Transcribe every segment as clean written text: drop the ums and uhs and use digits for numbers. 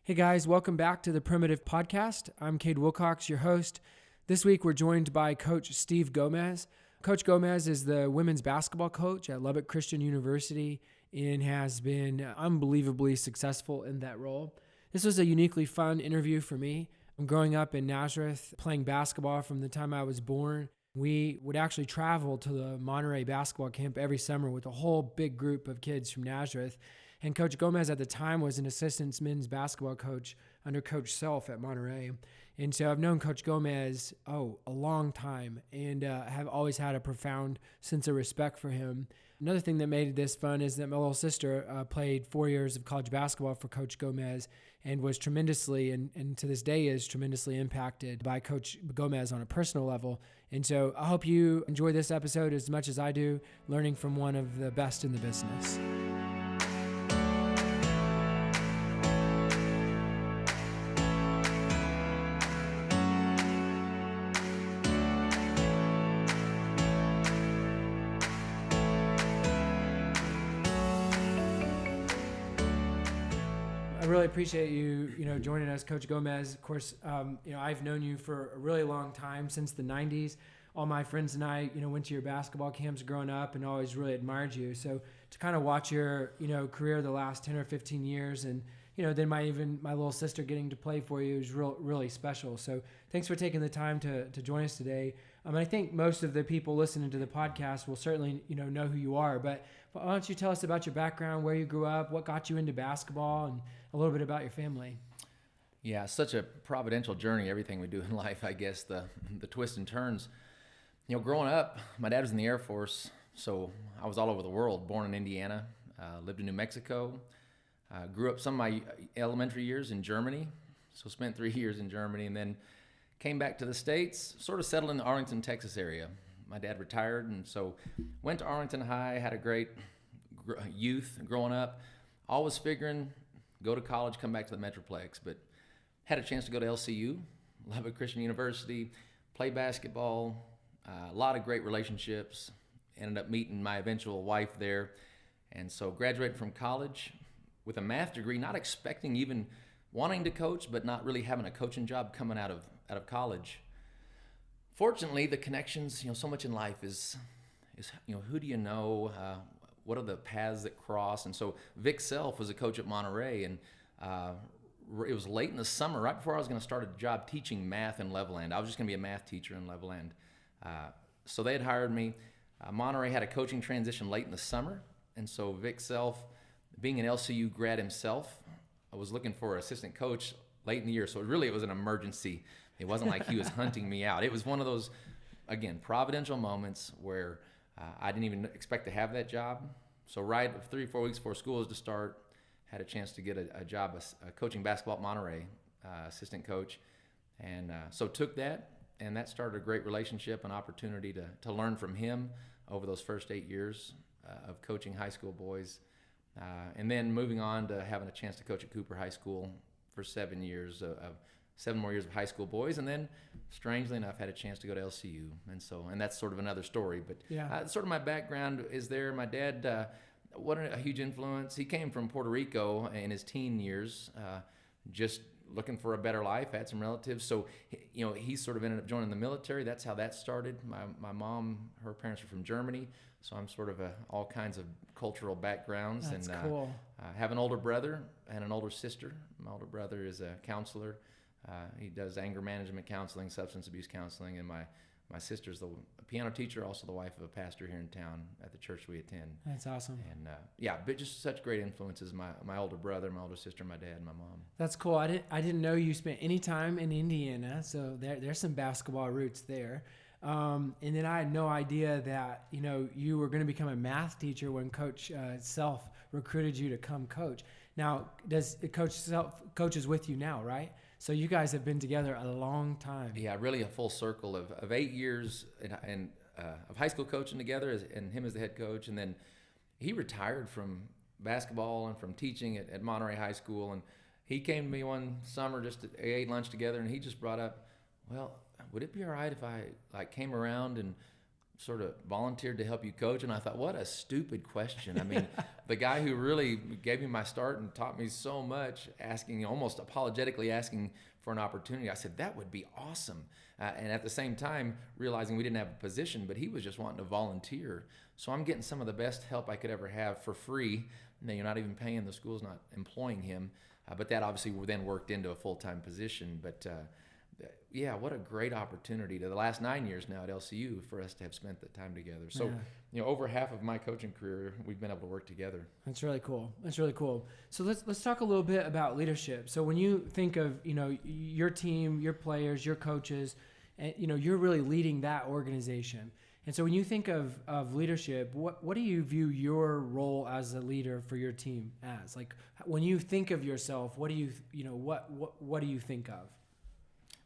Hey guys, welcome back to the Primitive Podcast. I'm Cade Wilcox, your host. This week we're joined by Coach Steve Gomez. Coach Gomez is the women's basketball coach at Lubbock Christian University and has been unbelievably successful in that role. This was a uniquely fun interview for me. I'm growing up in Nazareth, playing basketball from the time I was born. We would actually travel to the Monterey basketball camp every summer with a whole big group of kids from Nazareth. And Coach Gomez at the time was an assistant men's basketball coach under Coach Self at Monterey. And so I've known Coach Gomez, a long time, and have always had a profound sense of respect for him. Another thing that made this fun is that my little sister played 4 years of college basketball for Coach Gomez and was tremendously, and to this day is tremendously impacted by Coach Gomez on a personal level. And so I hope you enjoy this episode as much as I do, learning from one of the best in the business. I really appreciate you joining us, Coach Gomez. Of course, I've known you for a really long time, since the 90s. All my friends and I, went to your basketball camps growing up and always really admired you. So to kind of watch your, career the last 10 or 15 years and, then my little sister getting to play for you is really special. So thanks for taking the time to join us today. I think most of the people listening to the podcast will certainly, know who you are, but why don't you tell us about your background, where you grew up, what got you into basketball, and a little bit about your family. Yeah, such a providential journey, everything we do in life, I guess, the twists and turns. Growing up, my dad was in the Air Force, so I was all over the world, born in Indiana, lived in New Mexico, grew up some of my elementary years in Germany, so spent 3 years in Germany, and then came back to the States, sort of settled in the Arlington, Texas area. My dad retired, and so went to Arlington High, had a great youth growing up, always figuring go to college, come back to the Metroplex, but had a chance to go to LCU, Lubbock Christian University, play basketball, a lot of great relationships, ended up meeting my eventual wife there, and so graduated from college with a math degree, not expecting, even wanting to coach, but not really having a coaching job coming out of college. Fortunately, the connections, so much in life is who do you know, what are the paths that cross? And so Vic Self was a coach at Monterey, and it was late in the summer, right before I was going to start a job teaching math in Levelland. I was just going to be a math teacher in Levelland. So they had hired me. Monterey had a coaching transition late in the summer, and so Vic Self, being an LCU grad himself, I was looking for an assistant coach late in the year, so it was an emergency. It wasn't like he was hunting me out. It was one of those, again, providential moments where I didn't even expect to have that job. So right 3 or 4 weeks before school was to start, had a chance to get a job coaching basketball at Monterey, assistant coach. And so took that, and that started a great relationship, an opportunity to learn from him over those first 8 years of coaching high school boys. And then moving on to having a chance to coach at Cooper High School for 7 years, 7 more years of high school boys, and then strangely enough had a chance to go to LCU, and that's sort of another story. But yeah, sort of my background is there. My dad, what a huge influence. He came from Puerto Rico in his teen years, just looking for a better life, had some relatives, so he sort of ended up joining the military. That's how that started. My mom, her parents were from Germany, so I'm sort of all kinds of cultural backgrounds. That's cool. I have an older brother and an older sister. My older brother is a counselor. He does anger management counseling, substance abuse counseling, and my sister's a piano teacher, also the wife of a pastor here in town at the church we attend. That's awesome. And but just such great influences, my older brother, my older sister, my dad, and my mom. That's cool. I didn't know you spent any time in Indiana, so there's some basketball roots there. And then I had no idea that you were going to become a math teacher when Coach Self recruited you to come coach. Now, does Coach Self coaches with you now, right? So you guys have been together a long time. Yeah, really a full circle of 8 years of high school coaching together, and him as the head coach. And then he retired from basketball and from teaching at Monterey High School. And he came to me one summer, just ate lunch together, and he just brought up, well, would it be all right if I came around and sort of volunteered to help you coach? And I thought, what a stupid question. I mean, the guy who really gave me my start and taught me so much, asking, almost apologetically asking for an opportunity. I said, that would be awesome. And at the same time, realizing we didn't have a position, but he was just wanting to volunteer. So I'm getting some of the best help I could ever have for free. You're not even paying, the school's not employing him. But that obviously then worked into a full-time position. But yeah, what a great opportunity to the last 9 years now at LCU for us to have spent the time together. So, over half of my coaching career, we've been able to work together. That's really cool. That's really cool. So let's talk a little bit about leadership. So when you think of, your team, your players, your coaches, and, you're really leading that organization. And so when you think of leadership, what do you view your role as a leader for your team as? Like, when you think of yourself, what do you do you think of?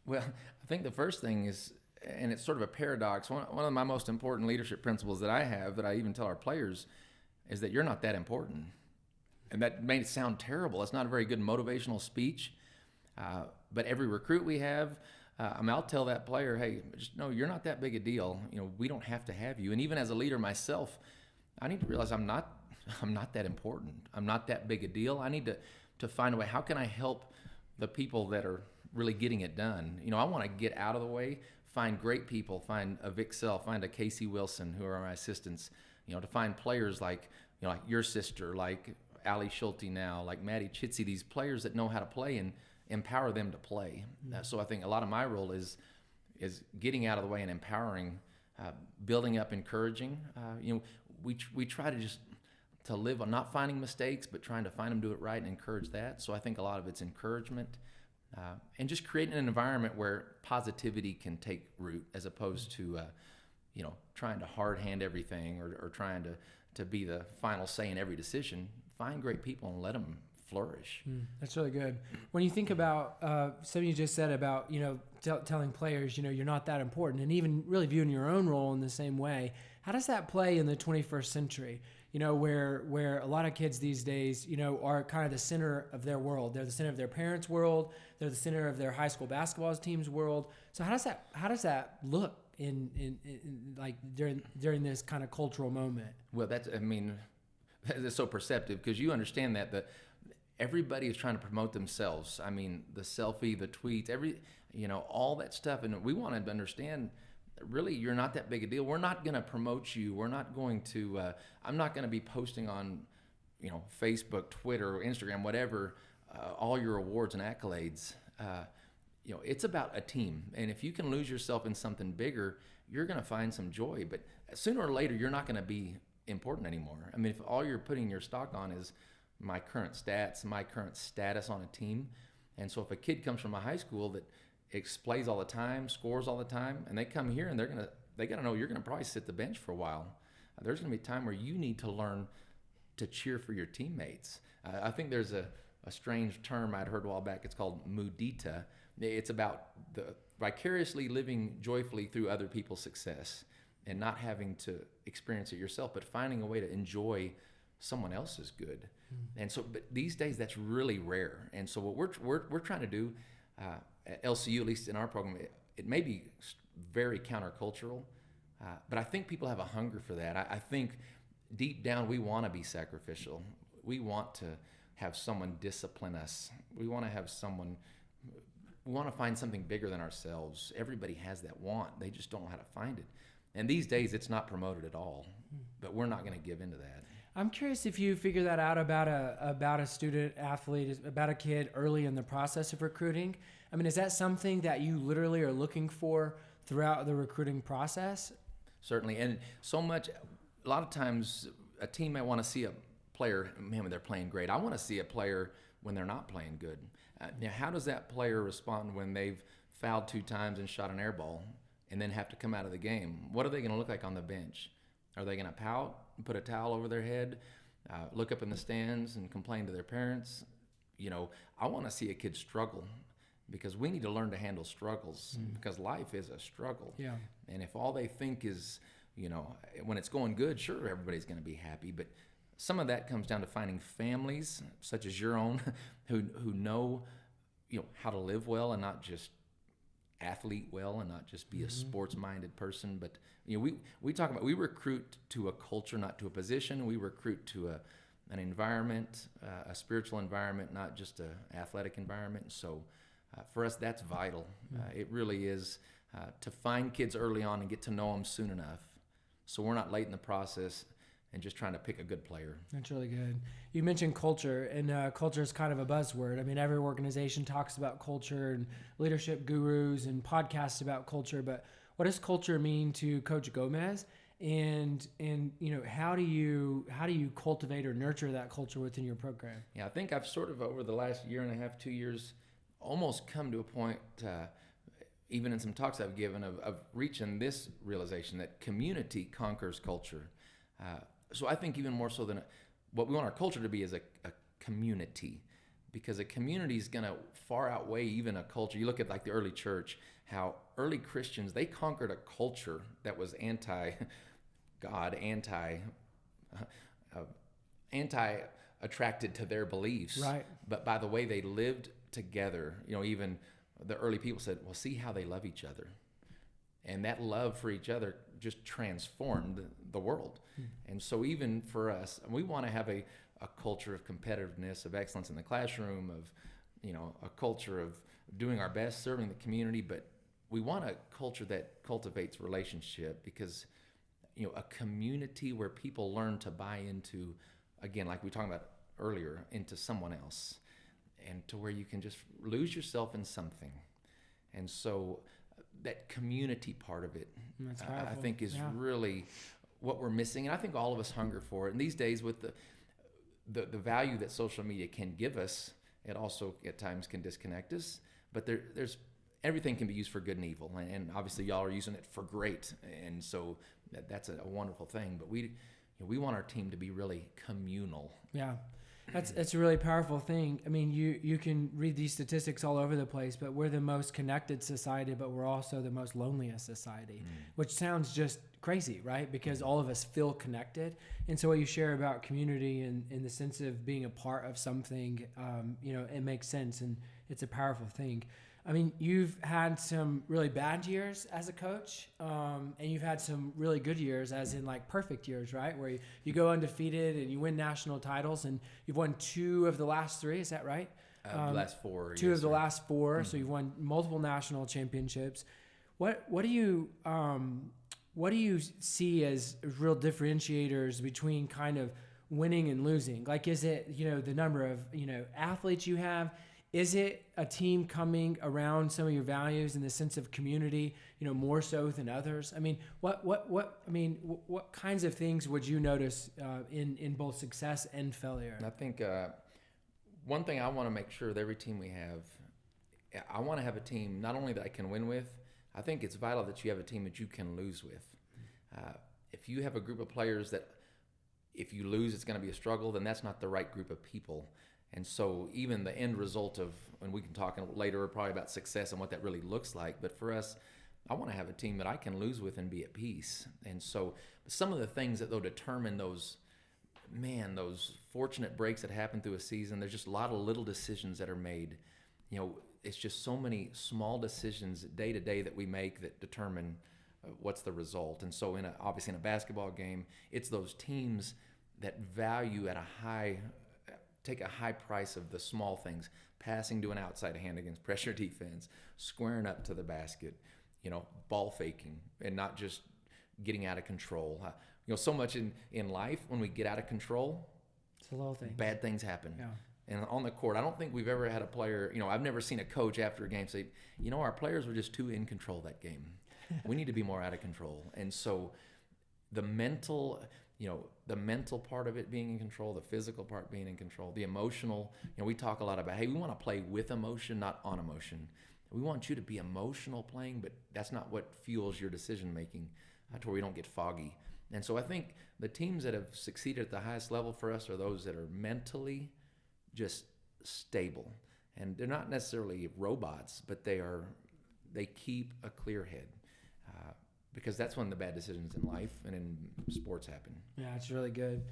Well, I think the first thing is, and it's sort of a paradox, one of my most important leadership principles that I have, that I even tell our players, is that you're not that important. And that may sound terrible. It's not a very good motivational speech. But every recruit we have, I'll tell that player, hey, just know you're not that big a deal. We don't have to have you. And even as a leader myself, I need to realize I'm not that important. I'm not that big a deal. I need to find a way. How can I help the people that are really getting it done? I want to get out of the way, find great people, find a Vic Sell, find a Casey Wilson, who are my assistants, to find players like your sister, like Allie Schulte now, like Maddie Chitsey, these players that know how to play and empower them to play. So I think a lot of my role is getting out of the way and empowering, building up, encouraging. We try to live on not finding mistakes, but trying to find them, do it right, and encourage that. So I think a lot of it's encouragement. And just creating an environment where positivity can take root, as opposed to, trying to hard hand everything or trying to be the final say in every decision. Find great people and let them flourish. That's really good. When you think about something you just said about, telling players, you're not that important, and even really viewing your own role in the same way, how does that play in the 21st century? Where a lot of kids these days, are kind of the center of their world. They're the center of their parents' world. They're the center of their high school basketball team's world. So how does that look in like during this kind of cultural moment? Well, that's so perceptive, because you understand that everybody is trying to promote themselves. I mean, the selfie, the tweets, all that stuff, and we want to understand. Really, you're not that big a deal. We're not going to promote you. We're not going to, I'm not going to be posting on, Facebook, Twitter, Instagram, whatever, all your awards and accolades. It's about a team. And if you can lose yourself in something bigger, you're going to find some joy. But sooner or later, you're not going to be important anymore. I mean, if all you're putting your stock on is my current stats, my current status on a team. And so if a kid comes from a high school that plays all the time, scores all the time, and they come here and they got to know you're going to probably sit the bench for a while. There's going to be a time where you need to learn to cheer for your teammates. I think there's a strange term I'd heard a while back. It's called mudita. It's about the vicariously living joyfully through other people's success and not having to experience it yourself, but finding a way to enjoy someone else's good. And so, but these days that's really rare. And so what we're trying to do at LCU, at least in our program, it may be very countercultural, but I think people have a hunger for that. I think deep down we want to be sacrificial. We want to have someone discipline us. We want to find something bigger than ourselves. Everybody has that want. They just don't know how to find it. And these days it's not promoted at all, but we're not going to give into that. I'm curious if you figure that out about a student athlete, about a kid early in the process of recruiting. I mean, is that something that you literally are looking for throughout the recruiting process? Certainly. And a lot of times a team might want to see a player, man, when they're playing great. I want to see a player when they're not playing good. Now, how does that player respond when they've fouled 2 times and shot an air ball and then have to come out of the game? What are they going to look like on the bench? Are they going to pout and put a towel over their head, look up in the stands and complain to their parents? I want to see a kid struggle, because we need to learn to handle struggles, because life is a struggle. Yeah. And if all they think is, when it's going good, sure, everybody's going to be happy. But some of that comes down to finding families such as your own who know, how to live well and not just athlete well and not just be a sports-minded person. But we talk about, we recruit to a culture, not to a position. We recruit to an environment, a spiritual environment, not just an athletic environment. So for us, that's vital. It really is to find kids early on and get to know them soon enough, so we're not late in the process and just trying to pick a good player. That's really good. You mentioned culture, and culture is kind of a buzzword. I mean, every organization talks about culture, and leadership gurus and podcasts about culture, but what does culture mean to Coach Gomez? And how do you cultivate or nurture that culture within your program? Yeah, I think I've sort of over the last year and a half, 2 years, almost come to a point, even in some talks I've given, of reaching this realization that community conquers culture. So I think even more so than what we want our culture to be is a community, because a community is going to far outweigh even a culture. You look at like the early church, how early Christians, they conquered a culture that was anti-God, anti-attracted to their beliefs. Right. But by the way they lived together, even the early people said, well, see how they love each other. And that love for each other just transformed the world. And so even for us, we want to have a culture of competitiveness, of excellence in the classroom, of a culture of doing our best, serving the community, but we want a culture that cultivates relationship, because a community where people learn to buy into, again, like we talked about earlier, into someone else, and to where you can just lose yourself in something. And so that community part of it, I think, is really what we're missing. And I think all of us hunger for it. And these days, with the value that social media can give us, it also at times can disconnect us. But there's everything can be used for good and evil. And obviously y'all are using it for great. And so that's a wonderful thing. But we want our team to be really communal. Yeah. That's a really powerful thing. I mean, you can read these statistics all over the place, but we're the most connected society, but we're also the most loneliest society, which sounds just crazy, right? Because all of us feel connected. And so what you share about community and in the sense of being a part of something, it makes sense, and it's a powerful thing. I mean, you've had some really bad years as a coach, and you've had some really good years, as in like perfect years, right? Where you go undefeated and you win national titles, and you've won 2 of the last 3. Is that right? Last 4. 2 of the last 4. So you've won multiple national championships. What do you see as real differentiators between kind of winning and losing? Like, is it the number of athletes you have? Is it a team coming around some of your values in the sense of community, more so than others? I mean, what kinds of things would you notice in both success and failure? And I think one thing I want to make sure with every team we have, I want to have a team not only that I can win with, I think it's vital that you have a team that you can lose with. If you have a group of players that if you lose, it's going to be a struggle, then that's not the right group of people. And so even the end result of, and we can talk later probably about success and what that really looks like, but for us, I want to have a team that I can lose with and be at peace. And so some of the things that they'll determine those fortunate breaks that happen through a season, there's just a lot of little decisions that are made. It's just so many small decisions day to day that we make that determine what's the result. And so obviously in a basketball game, it's those teams that value take a high price of the small things, passing to an outside hand against pressure defense, squaring up to the basket, ball faking, and not just getting out of control. So much in life, when we get out of control, it's a little thing. Bad things happen. Yeah. And on the court, I don't think we've ever had a player, I've never seen a coach after a game say, our players were just too in control that game. We need to be more out of control. And so the mental part of it being in control, the physical part being in control, the emotional, we talk a lot about, hey, we want to play with emotion, not on emotion. We want you to be emotional playing, but that's not what fuels your decision making to where we don't get foggy. And so I think the teams that have succeeded at the highest level for us are those that are mentally just stable. And they're not necessarily robots, but they keep a clear head. Because that's when the bad decisions in life and in sports happen. Yeah, it's really good.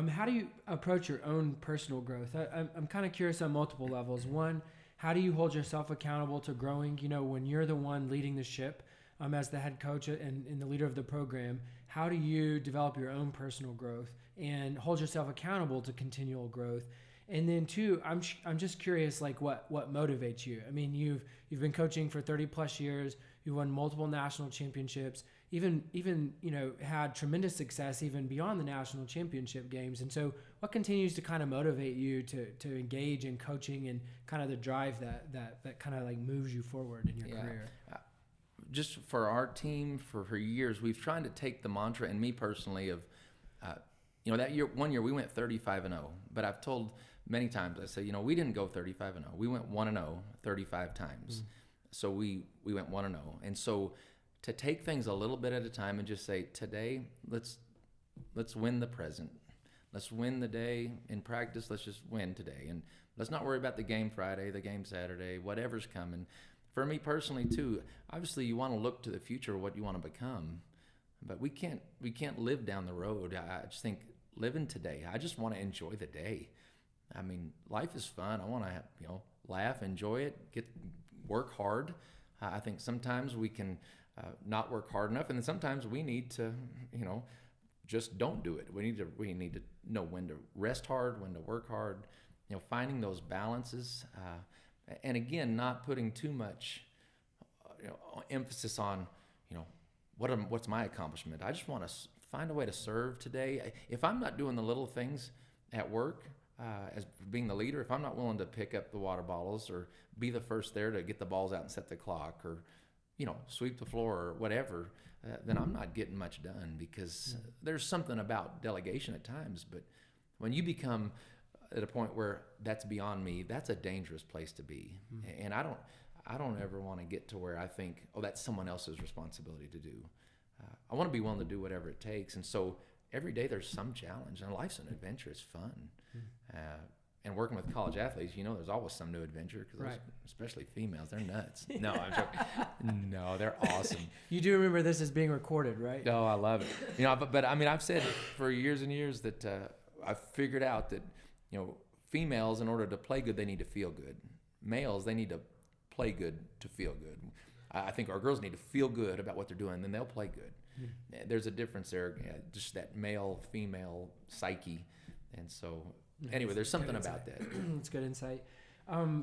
How do you approach your own personal growth? I'm kind of curious on multiple levels. One, how do you hold yourself accountable to growing? When you're the one leading the ship, as the head coach and the leader of the program, how do you develop your own personal growth and hold yourself accountable to continual growth? And then two, I'm just curious, like what motivates you? I mean, you've been coaching for 30 plus years. You won multiple national championships, even had tremendous success even beyond the national championship games. And so what continues to kind of motivate you to engage in coaching and kind of the drive that kind of like moves you forward in your career? Just for our team, for years, we've tried to take the mantra, and me personally, of, that one year we went 35-0, but I've told many times, I say, we didn't go 35-0. We went 1-0 35 times. So we went 1-0. And so to take things a little bit at a time and just say, today, let's win the present. Let's win the day in practice. Let's just win today. And let's not worry about the game Friday, the game Saturday, whatever's coming. For me personally too, obviously you want to look to the future, what you want to become, but we can't live down the road. I just think living today, I just want to enjoy the day. I mean, life is fun. I want to, laugh, enjoy it, work hard. I think sometimes we can not work hard enough, and then sometimes we need to, just don't do it. We need to know when to rest hard, when to work hard. Finding those balances, and again, not putting too much, emphasis on, what's my accomplishment. I just want to find a way to serve today. If I'm not doing the little things at work, as being the leader, if I'm not willing to pick up the water bottles or be the first there to get the balls out and set the clock or, sweep the floor or whatever, then I'm not getting much done, because there's something about delegation at times. But when you become at a point where that's beyond me, that's a dangerous place to be. And I don't ever want to get to where I think, that's someone else's responsibility to do. I want to be willing to do whatever it takes. And so every day there's some challenge, and life's an adventure. It's fun. And working with college athletes, there's always some new adventure, because especially females, they're nuts. No, I'm joking. No, they're awesome. You do remember this is being recorded, right? Oh, I love it. But I mean, I've said for years and years that I've figured out that, females, in order to play good, they need to feel good. Males, they need to play good to feel good. I think our girls need to feel good about what they're doing, then they'll play good. There's a difference there, just that male-female psyche. And so, anyway, there's something about that. It's good insight.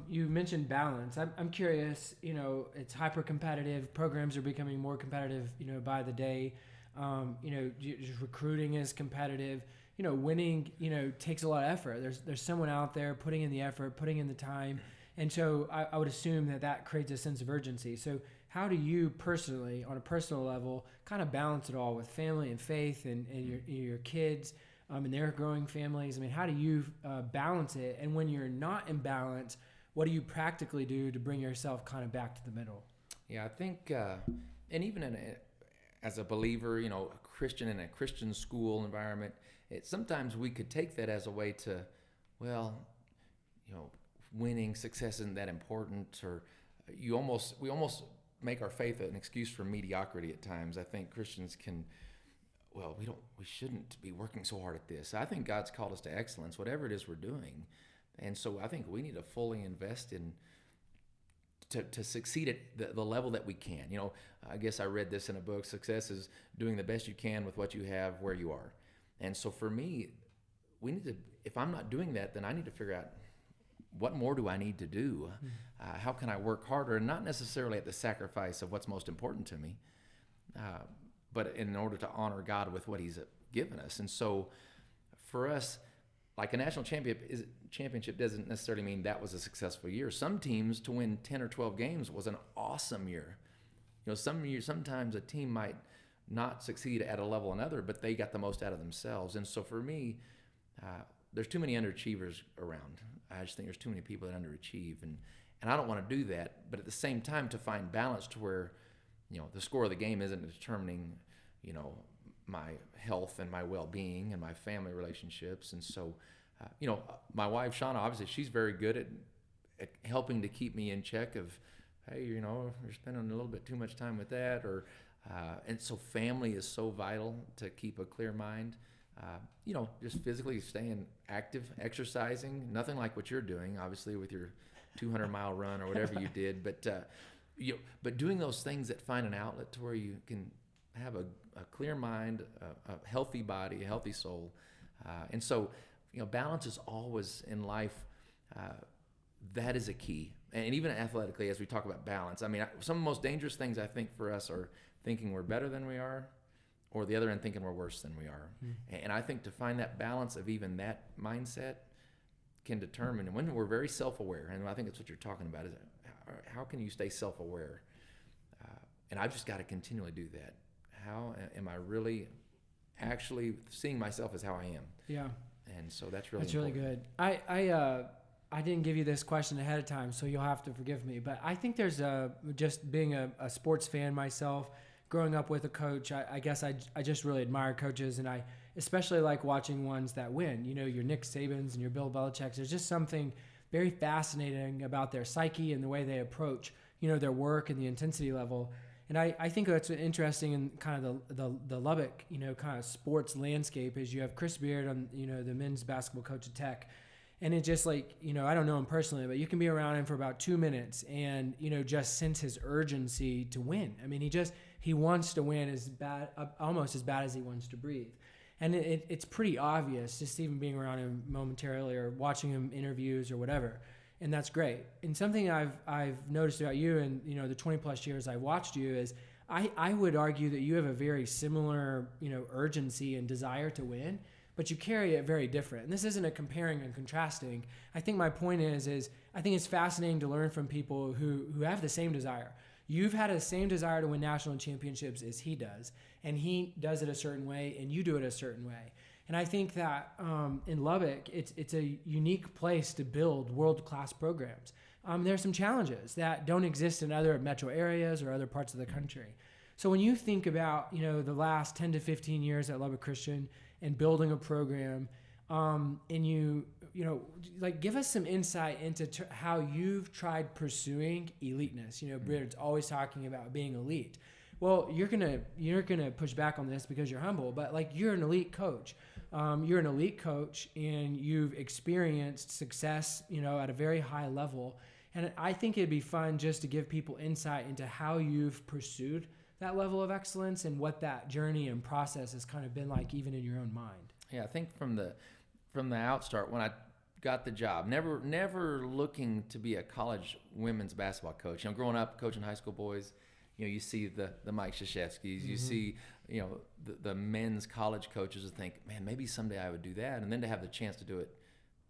You mentioned balance. I'm curious, it's hyper-competitive. Programs are becoming more competitive, by the day. Just recruiting is competitive. Winning, takes a lot of effort. There's someone out there putting in the effort, putting in the time. And so I would assume that creates a sense of urgency. So how do you personally, on a personal level, kind of balance it all with family and faith and your kids and their growing families? I mean, how do you balance it? And when you're not in balance, what do you practically do to bring yourself kind of back to the middle? Yeah, I think, and even as a believer, a Christian in a Christian school environment, sometimes we could take that as a way to, winning, success isn't that important, or we almost make our faith an excuse for mediocrity at times. I think Christians can, we shouldn't be working so hard at this. I think God's called us to excellence, whatever it is we're doing. And so I think we need to fully invest in to succeed at the level that we can. I guess I read this in a book, success is doing the best you can with what you have where you are. And so for me, if I'm not doing that, then I need to figure out, what more do I need to do? How can I work harder? And not necessarily at the sacrifice of what's most important to me, but in order to honor God with what he's given us. And so for us, like a national championship doesn't necessarily mean that was a successful year. Some teams, to win 10 or 12 games was an awesome year. Sometimes a team might not succeed at a level another, but they got the most out of themselves. And so for me, there's too many underachievers around. I just think there's too many people that underachieve, and I don't want to do that. But at the same time, to find balance to where, the score of the game isn't determining, my health and my well-being and my family relationships. And so, my wife Shauna, obviously, she's very good at helping to keep me in check of, hey, you're spending a little bit too much time with that, or and so family is so vital to keep a clear mind. Just physically staying active, exercising, nothing like what you're doing, obviously, with your 200-mile run or whatever you did. But doing those things that find an outlet to where you can have a clear mind, a healthy body, a healthy soul. And so, balance is always in life. That is a key. And even athletically, as we talk about balance, I mean, some of the most dangerous things I think for us are thinking we're better than we are, or the other end thinking we're worse than we are. And I think to find that balance of even that mindset can determine, and when we're very self-aware, and I think that's what you're talking about, is how can you stay self-aware? And I've just got to continually do that. How am I really actually seeing myself as how I am? Yeah. And so that's really good. I didn't give you this question ahead of time, so you'll have to forgive me. But I think there's just being a sports fan myself, growing up with a coach, I guess I just really admire coaches, and I especially like watching ones that win. Your Nick Sabans and your Bill Belichick's. There's just something very fascinating about their psyche and the way they approach, their work and the intensity level. And I think that's interesting in kind of the Lubbock, kind of sports landscape is you have Chris Beard on, the men's basketball coach at Tech. And it just I don't know him personally, but you can be around him for about 2 minutes and, just sense his urgency to win. I mean, he wants to win almost as bad as he wants to breathe. And it's pretty obvious just even being around him momentarily or watching him interviews or whatever. And that's great. And something I've noticed about you and, the 20 plus years I watched you is I would argue that you have a very similar, urgency and desire to win, but you carry it very different. And this isn't a comparing and contrasting. I think my point is I think it's fascinating to learn from people who have the same desire. You've had the same desire to win national championships as he does, and he does it a certain way, and you do it a certain way. And I think that in Lubbock, it's a unique place to build world-class programs. There's some challenges that don't exist in other metro areas or other parts of the country. So when you think about, the last 10 to 15 years at Lubbock Christian and building a program, and give us some insight into how you've tried pursuing eliteness. Britt's always talking about being elite. Well, you're gonna push back on this because you're humble, but you're an elite coach. You're an elite coach, and you've experienced success, at a very high level. And I think it'd be fun just to give people insight into how you've pursued that level of excellence and what that journey and process has kind of been like, even in your own mind. Yeah, I think from the outstart, when I got the job, never looking to be a college women's basketball coach. Growing up coaching high school boys, you see the Mike Krzyzewskis, you see, the men's college coaches and think, man, maybe someday I would do that. And then to have the chance to do it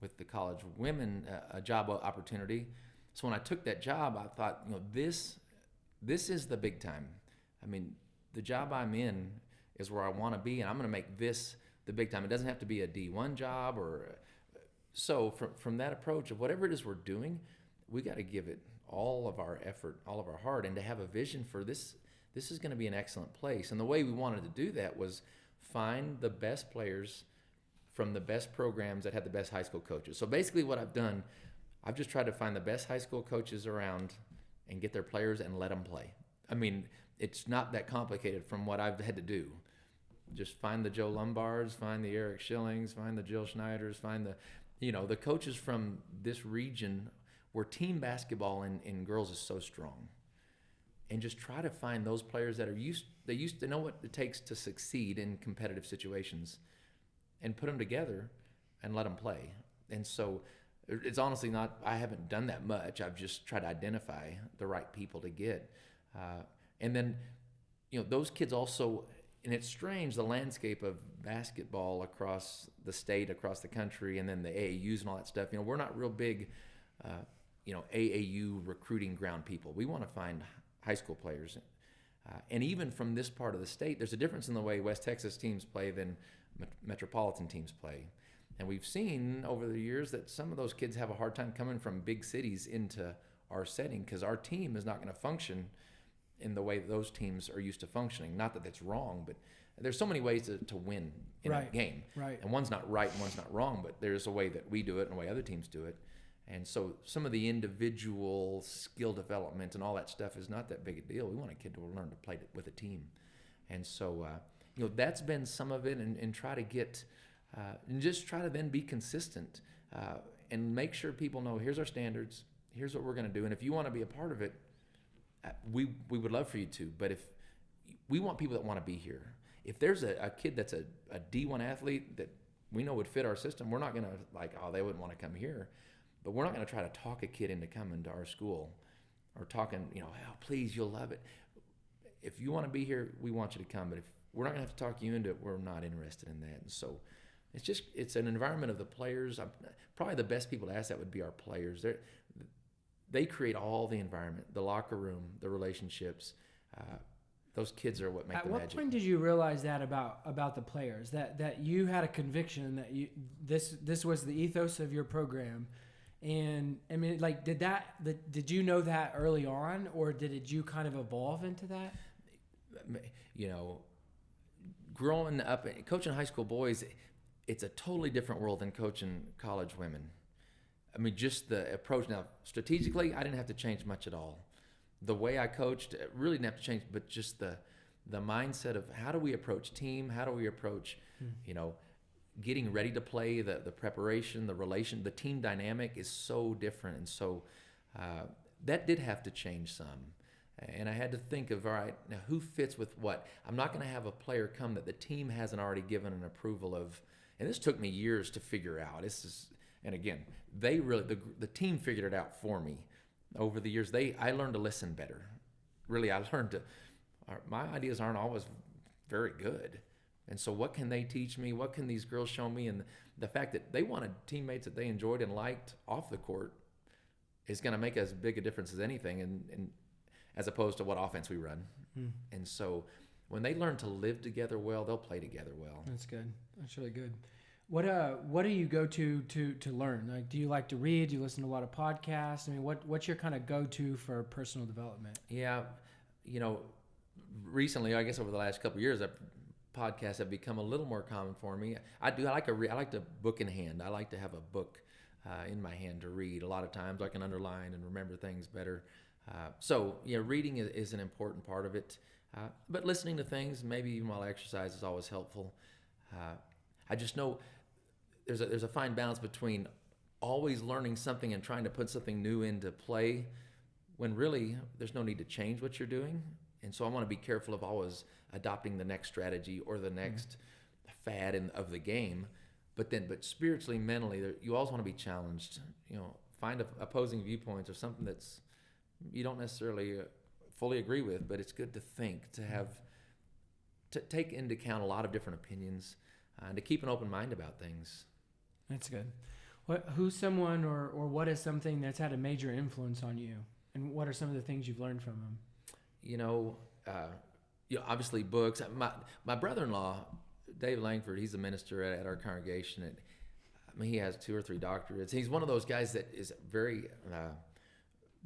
with the college women, a job opportunity. So when I took that job, I thought, this is the big time. I mean, the job I'm in is where I want to be, and I'm going to make this the big time. It doesn't have to be a D1 job so from that approach of whatever it is we're doing, we got to give it all of our effort, all of our heart, and to have a vision for this. This is going to be an excellent place. And the way we wanted to do that was find the best players from the best programs that had the best high school coaches. So basically what I've done, I've just tried to find the best high school coaches around and get their players and let them play. I mean, it's not that complicated from what I've had to do. Just find the Joe Lombards, find the Eric Schillings, find the Jill Schneiders, find the coaches from this region where team basketball in girls is so strong. And just try to find those players that they used to know what it takes to succeed in competitive situations and put them together and let them play. And so it's honestly I haven't done that much. I've just tried to identify the right people to get. And then, those kids also, and it's strange, the landscape of basketball across the state, across the country, and then the AAUs and all that stuff. We're not real big, AAU recruiting ground people. We want to find high school players. And even from this part of the state, there's a difference in the way West Texas teams play than metropolitan teams play. And we've seen over the years that some of those kids have a hard time coming from big cities into our setting because our team is not going to function in the way that those teams are used to functioning. Not that that's wrong, but there's so many ways to win in a game. Right. And one's not right and one's not wrong, but there's a way that we do it and a way other teams do it. And so some of the individual skill development and all that stuff is not that big a deal. We want a kid to learn to play with a team. And so, that's been some of it, and try to get, and just try to then be consistent and make sure people know, here's our standards, here's what we're going to do. And if you want to be a part of it, we would love for you to. But if we want people that want to be here, if there's a kid that's a D1 athlete that we know would fit our system, we're not going to like, oh, they wouldn't want to come here. But we're not going to try to talk a kid into coming to our school or talking, oh, please, you'll love it. If you want to be here, we want you to come. But if we're not going to have to talk you into it, we're not interested in that. And so it's an environment of the players. Probably the best people to ask that would be our players. They create all the environment, the locker room, the relationships. Those kids are what make the magic. At what point did you realize that about the players, that you had a conviction that this was the ethos of your program? And I mean, like, did you know that early on, or did you kind of evolve into that? Growing up, coaching high school boys, it's a totally different world than coaching college women. I mean, just the approach. Now, strategically, I didn't have to change much at all. The way I coached, really didn't have to change, but just the mindset of how do we approach team? How do we approach, getting ready to play, the preparation, the relation, the team dynamic is so different. And so that did have to change some. And I had to think of, all right, now who fits with what? I'm not going to have a player come that the team hasn't already given an approval of. And this took me years to figure out. And again, the team figured it out for me over the years. I learned to listen better. Really, I learned my ideas aren't always very good. And so what can they teach me? What can these girls show me? And the fact that they wanted teammates that they enjoyed and liked off the court is going to make as big a difference as anything, and as opposed to what offense we run. And so when they learn to live together well, they'll play together well. That's good. That's really good. What do you go to learn? Like, do you like to read? Do you listen to a lot of podcasts? I mean, what's your kind of go-to for personal development? Yeah, recently, I guess over the last couple of years, podcasts have become a little more common for me. I like to book in hand. I like to have a book in my hand to read. A lot of times I can underline and remember things better. So reading is an important part of it. But listening to things, maybe even while I exercise, is always helpful. I just know there's a fine balance between always learning something and trying to put something new into play when really there's no need to change what you're doing. And so I want to be careful of always adopting the next strategy or the next fad of the game. But spiritually, mentally, you always want to be challenged. Find opposing viewpoints or something that's you don't necessarily fully agree with, but it's good to think, to take into account a lot of different opinions, and to keep an open mind about things. That's good. Who's someone or what is something that's had a major influence on you, and what are some of the things you've learned from them? Obviously books. My brother-in-law, Dave Langford, he's a minister at our congregation. He has 2 or 3 doctorates. He's one of those guys that is very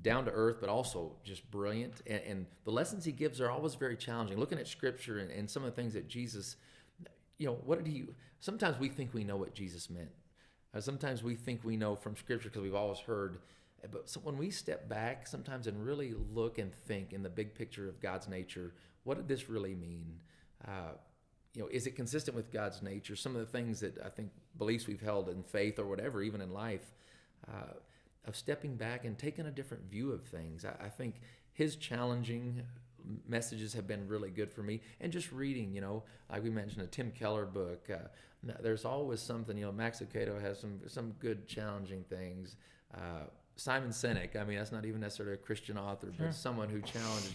down to earth, but also just brilliant. And the lessons he gives are always very challenging. Looking at Scripture and some of the things that Jesus, sometimes we think we know what Jesus meant. Sometimes we think we know from Scripture because we've always heard. But when we step back sometimes and really look and think in the big picture of God's nature, what did this really mean? Is it consistent with God's nature? Some of the things that I think beliefs we've held in faith or whatever, even in life, of stepping back and taking a different view of things. I think his challenging messages have been really good for me. And just reading, like we mentioned, a Tim Keller book. There's always something, Max Lucado has some good challenging things. Simon Sinek, that's not even necessarily a Christian author, but someone who challenges,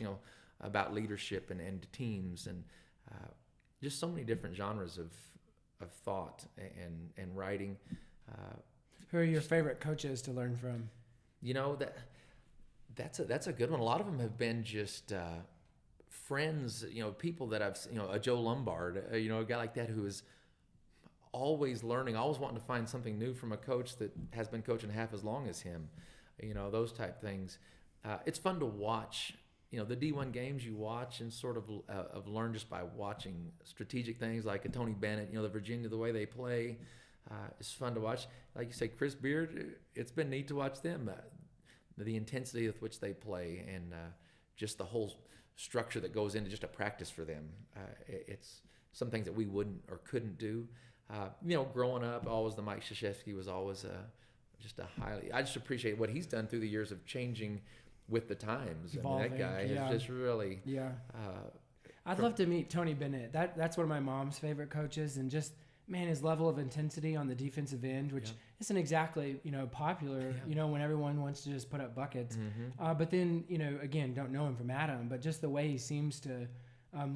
about leadership and teams, and just so many different genres of thought and writing. Who are your favorite coaches to learn from? That's a good one. A lot of them have been just friends, people that I've, a Joe Lombard, a guy like that who is always learning, always wanting to find something new from a coach that has been coaching half as long as him. Those type things. It's fun to watch, the D1 games you watch and sort of learn just by watching strategic things like a Tony Bennett, the Virginia, the way they play. It's fun to watch. Like you say, Chris Beard, it's been neat to watch them, the intensity with which they play, and just the whole structure that goes into just a practice for them. It's some things that we wouldn't or couldn't do. Growing up, always the Mike Krzyzewski was always I just appreciate what he's done through the years of changing with the times. Evolving, I mean, that guy has just really. Yeah. I'd love to meet Tony Bennett. That's one of my mom's favorite coaches, and just, man, his level of intensity on the defensive end, which isn't exactly, popular, when everyone wants to just put up buckets. But then, again, don't know him from Adam, but just the way he seems to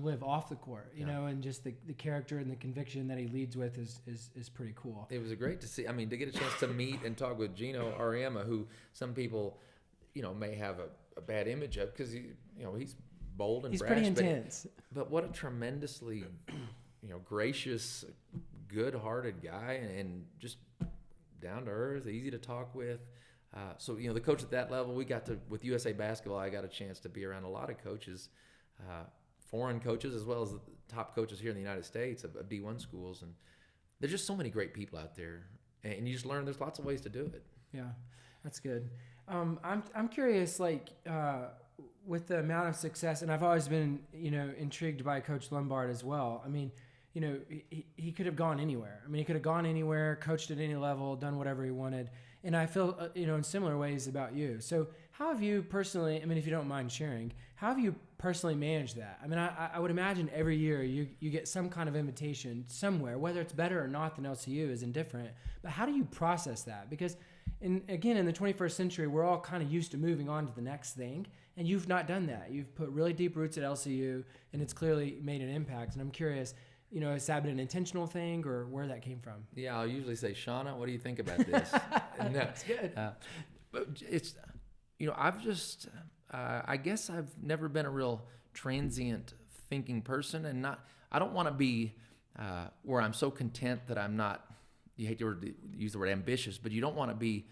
live off the court, and just the character and the conviction that he leads with is pretty cool. It was great to see. I mean, to get a chance to meet and talk with Gino Ariema, who some people, may have a bad image of, because he's bold and he's brash. Pretty intense. But what a tremendously, gracious, good-hearted guy, and just down to earth, easy to talk with. So the coach at that level, with USA Basketball, I got a chance to be around a lot of coaches, foreign coaches as well as the top coaches here in the United States of D1 schools, and there's just so many great people out there, and you just learn there's lots of ways to do it. Yeah, that's good. I'm curious, with the amount of success, and I've always been, intrigued by Coach Lombard as well. I mean, he could have gone anywhere. I mean, he could have gone anywhere, coached at any level, done whatever he wanted. And I feel, in similar ways about you. So how have you personally, I mean, if you don't mind sharing, how have you personally managed that? I mean, I would imagine every year you get some kind of invitation somewhere, whether it's better or not than LCU is indifferent. But how do you process that? Because, in the 21st century, we're all kind of used to moving on to the next thing. And you've not done that. You've put really deep roots at LCU, and it's clearly made an impact. And I'm curious, has that been an intentional thing, or where that came from? Yeah, I'll usually say, Shauna, what do you think about this? And, that's good. But it's, I've just, I guess I've never been a real transient thinking person, and I don't want to be where I'm so content that I'm not, you hate to use the word ambitious, but you don't want to be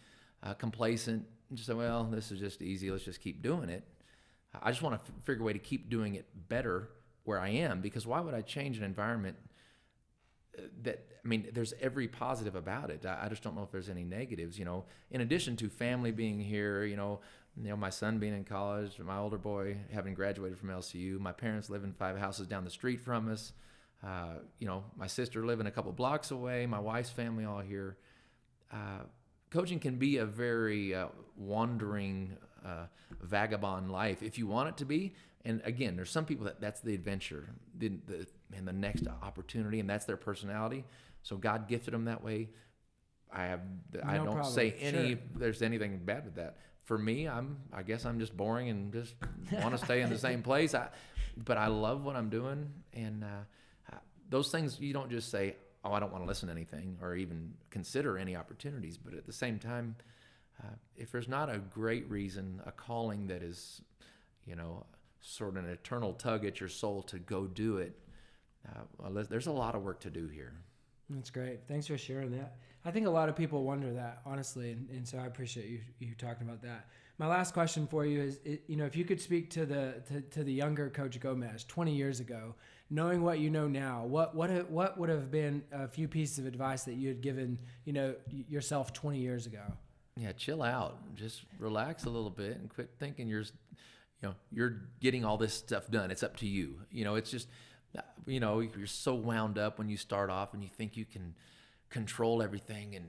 complacent and just say, well, this is just easy, let's just keep doing it. I just want to figure a way to keep doing it better where I am, because why would I change an environment there's every positive about it. I just don't know if there's any negatives, in addition to family being here, my son being in college, my older boy having graduated from LCU, my parents living 5 houses down the street from us, my sister living a couple blocks away, my wife's family all here. Coaching can be a very wandering, vagabond life if you want it to be. And again, there's some people that's the adventure, and the next opportunity, and that's their personality. So God gifted them that way. I don't say there's anything bad with that. For me, I guess I'm just boring and just want to stay in the same place. But I love what I'm doing, and those things you don't just say, oh, I don't want to listen to anything or even consider any opportunities. But at the same time, if there's not a great reason, a calling that is, sort of an eternal tug at your soul to go do it, there's a lot of work to do here. That's great. Thanks for sharing that. I think a lot of people wonder that, honestly, and so I appreciate you talking about that. My last question for you is, if you could speak to the younger Coach Gomez 20 years ago, knowing what you know now, what would have been a few pieces of advice that you had given, yourself 20 years ago? Yeah, chill out. Just relax a little bit and quit thinking you're getting all this stuff done. It's up to you. It's just, you're so wound up when you start off and you think you can control everything, and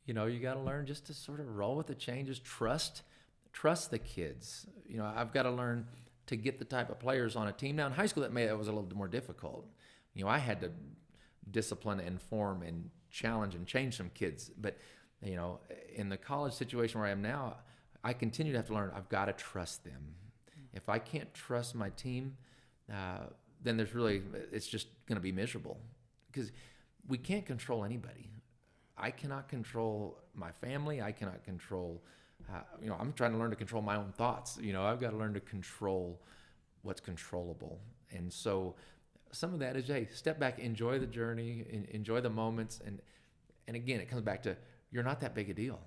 you got to learn just to sort of roll with the changes. Trust the kids. I've got to learn to get the type of players on a team. Now in high school that was a little more difficult. I had to discipline and form and challenge and change some kids. But in the college situation where I am now, I continue to have to learn. I've got to trust them. If I can't trust my team, then it's just going to be miserable, because we can't control anybody. I cannot control my family. I cannot control, I'm trying to learn to control my own thoughts. I've got to learn to control what's controllable. And so some of that is, hey, step back, enjoy the journey, enjoy the moments. And again, it comes back to, you're not that big a deal.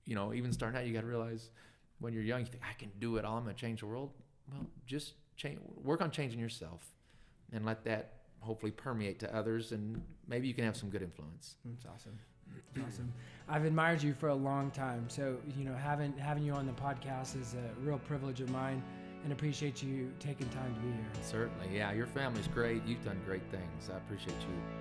Even starting out, you got to realize when you're young, you think, I can do it all, I'm going to change the world. Well, just work on changing yourself and let that hopefully permeate to others, and maybe you can have some good influence. That's awesome. Awesome. I've admired you for a long time. So, having you on the podcast is a real privilege of mine, and appreciate you taking time to be here. Certainly. Yeah, your family's great. You've done great things. I appreciate you